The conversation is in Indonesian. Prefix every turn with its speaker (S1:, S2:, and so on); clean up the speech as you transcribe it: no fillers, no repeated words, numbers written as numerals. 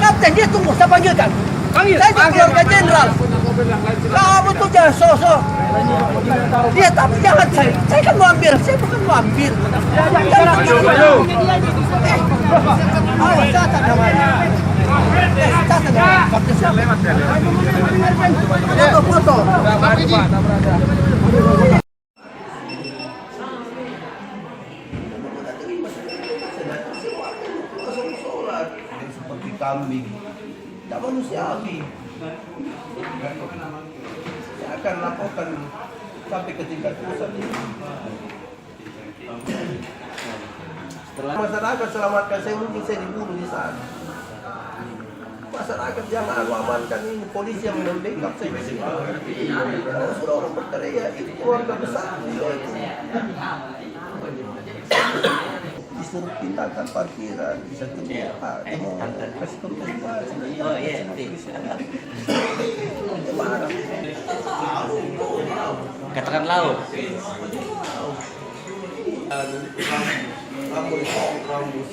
S1: kapten, dia tunggu, saya panggilkan.
S2: Panggil,
S1: Saya keluarga jenderal. Kamu tuh jangan sosok. Dia tapi jangan saya kan mau ambil, saya bukan mau ambil. Jangan awas, catat namanya. Catat namanya. Kapten siapa? Foto. Seperti kambing, tidak manusiawi. Saya akan laporkan sampai ke tingkat pusat ini. Masyarakat selamatkan saya, mungkin saya dibunuh di sana. Masyarakat jangan amankan ini, polisi yang membackup saya di sini. Kalau sudah orang berteriak, itu keluarga besar. Disuruh pindahkan parkiran, bisa tempat. Kasih kompensasi.
S3: Oh iya,
S1: Marah.
S3: katakan laut.
S1: Rambut.